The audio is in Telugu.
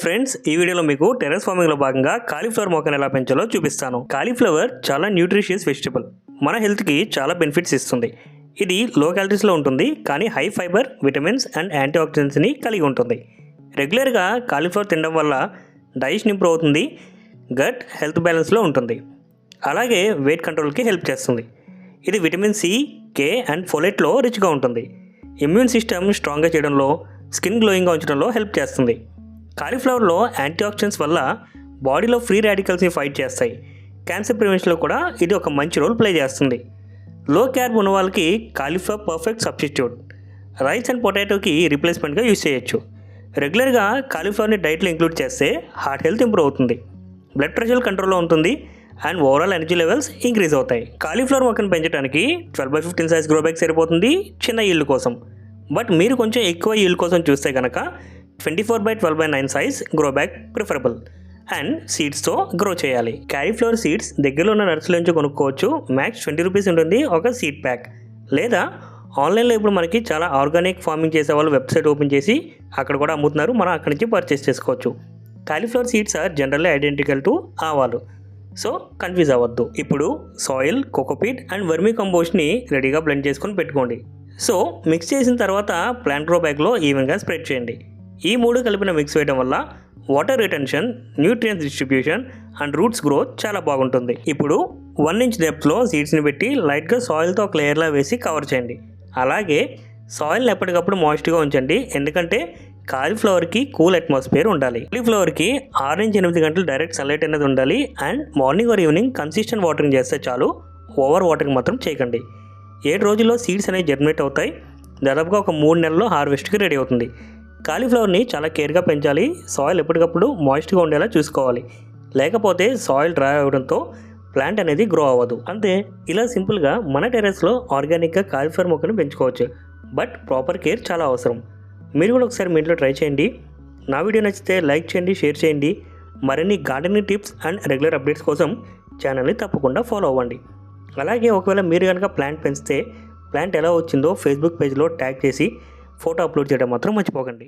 ఫ్రెండ్స్, ఈ వీడియోలో మీకు టెర్రస్ ఫార్మింగ్లో భాగంగా కాలీఫ్లవర్ మొక్కను ఎలా పెంచాలో చూపిస్తాను. కాలీఫ్లవర్ చాలా న్యూట్రిషియస్ వెజిటబుల్. మన హెల్త్కి చాలా బెనిఫిట్స్ ఇస్తుంది. ఇది లో క్యాలరీస్లో ఉంటుంది, కానీ high fibre, vitamins and anti ఆక్సిడెంట్స్ని కలిగి ఉంటుంది. రెగ్యులర్గా కాలీఫ్లవర్ తినడం వల్ల డైజెషన్ ఇంప్రూవ్ అవుతుంది, గట్ హెల్త్ బ్యాలెన్స్లో ఉంటుంది. అలాగే వెయిట్ కంట్రోల్కి హెల్ప్ చేస్తుంది. ఇది విటమిన్ సి, కే అండ్ ఫోలేట్లో రిచ్గా ఉంటుంది. ఇమ్యూన్ సిస్టమ్ స్ట్రాంగ్గా చేయడంలో, స్కిన్ గ్లోయింగ్గా ఉంచడంలో హెల్ప్ చేస్తుంది. కాలీఫ్లవర్లో యాంటీ ఆక్సిడెంట్స్ వల్ల బాడీలో ఫ్రీ రాడికల్స్ని ఫైట్ చేస్తాయి. క్యాన్సర్ ప్రివెన్షన్లో కూడా ఇది ఒక మంచి రోల్ ప్లే చేస్తుంది. లో క్యార్బ్ ఉన్న వాళ్ళకి cauliflower perfect substitute. Rice and పొటాటోకి రీప్లేస్మెంట్గా యూజ్ చేయొచ్చు. రెగ్యులర్గా కాలీఫ్లవర్ని డైట్లో ఇంక్లూడ్ చేస్తే హార్ట్ హెల్త్ ఇంప్రూవ్ అవుతుంది, బ్లడ్ ప్రెషర్ కంట్రోల్లో ఉంటుంది and overall energy levels increase అవుతాయి. కాలీఫ్లవర్ మొక్కను పెంచడానికి 12x15 సైజ్ గ్రో బ్యాగ్ సరిపోతుంది చిన్న ఈల్డ్ కోసం. బట్ మీరు కొంచెం ఎక్కువ ఈల్డ్ కోసం చూస్తే కనుక 24x12/9 size grow bag preferable and సీడ్స్తో గ్రో చేయాలి. కాలీఫ్లవర్ సీడ్స్ దగ్గరలో ఉన్న నర్సరీ నుంచి కొనుక్కోవచ్చు. మ్యాక్స్ 20 రూపీస్ ఉంటుంది ఒక సీడ్ ప్యాక్. లేదా ఆన్లైన్లో ఇప్పుడు మనకి చాలా ఆర్గానిక్ ఫార్మింగ్ చేసే వాళ్ళు వెబ్సైట్ ఓపెన్ చేసి అక్కడ కూడా అమ్ముతున్నారు, మనం అక్కడి నుంచి పర్చేస్ చేసుకోవచ్చు. Cauliflower seeds are generally identical to ఆవాలు, సో కన్ఫ్యూజ్ అవ్వద్దు. ఇప్పుడు సాయిల్, కోకోపీట్ అండ్ వర్మీ కంపోస్ట్ని రెడీగా బ్లెండ్ చేసుకొని పెట్టుకోండి. సో మిక్స్ చేసిన తర్వాత ప్లాంట్ గ్రో బ్యాగ్లో ఈవెన్గా స్ప్రెడ్ చేయండి. ఈ మూడు కలిపిన మిక్స్ వేయడం వల్ల water retention, nutrients distribution and roots growth చాలా బాగుంటుంది. ఇప్పుడు 1 ఇంచ్ డెప్త్లో సీడ్స్ని పెట్టి లైట్గా సాయిల్తో ఒక లేయర్లా వేసి కవర్ చేయండి. అలాగే సాయిల్ని ఎప్పటికప్పుడు మాయిస్ట్గా ఉంచండి, ఎందుకంటే కాలీఫ్లవర్కి కూల్ అట్మాస్ఫియర్ ఉండాలి. కాలీఫ్లవర్కి 6 నుంచి 8 గంటలు డైరెక్ట్ సన్లైట్ అనేది ఉండాలి and morning or evening consistent watering చేస్తే చాలు. ఓవర్ వాటరింగ్ మాత్రం చేయకండి. 7 రోజుల్లో సీడ్స్ అనేవి జర్మినేట్ అవుతాయి. దాదాపుగా ఒక 3 నెలల్లో హార్వెస్ట్కి రెడీ అవుతుంది. కాలీఫ్లవర్ని చాలా కేర్గా పెంచాలి. సాయిల్ ఎప్పటికప్పుడు మాయిస్ట్గా ఉండేలా చూసుకోవాలి, లేకపోతే సాయిల్ డ్రై అవ్వడంతో ప్లాంట్ అనేది గ్రో అవ్వదు. అంతే, ఇలా సింపుల్గా మన టెర్రస్లో ఆర్గానిక్గా కాలీఫ్లవర్ మొక్కను పెంచుకోవచ్చు. బట్ ప్రాపర్ కేర్ చాలా అవసరం. మీరు కూడా ఒకసారి మీ ఇంట్లో ట్రై చేయండి. నా వీడియో నచ్చితే లైక్ చేయండి, షేర్ చేయండి. మరిన్ని gardening tips and regular updates కోసం ఛానల్ని తప్పకుండా ఫాలో అవ్వండి. అలాగే ఒకవేళ మీరు కనుక ప్లాంట్ పెంచితే ప్లాంట్ ఎలా వచ్చిందో ఫేస్బుక్ పేజ్లో ట్యాగ్ చేసి ఫోటో అప్లోడ్ చేయడం మాత్రం మర్చిపోకండి.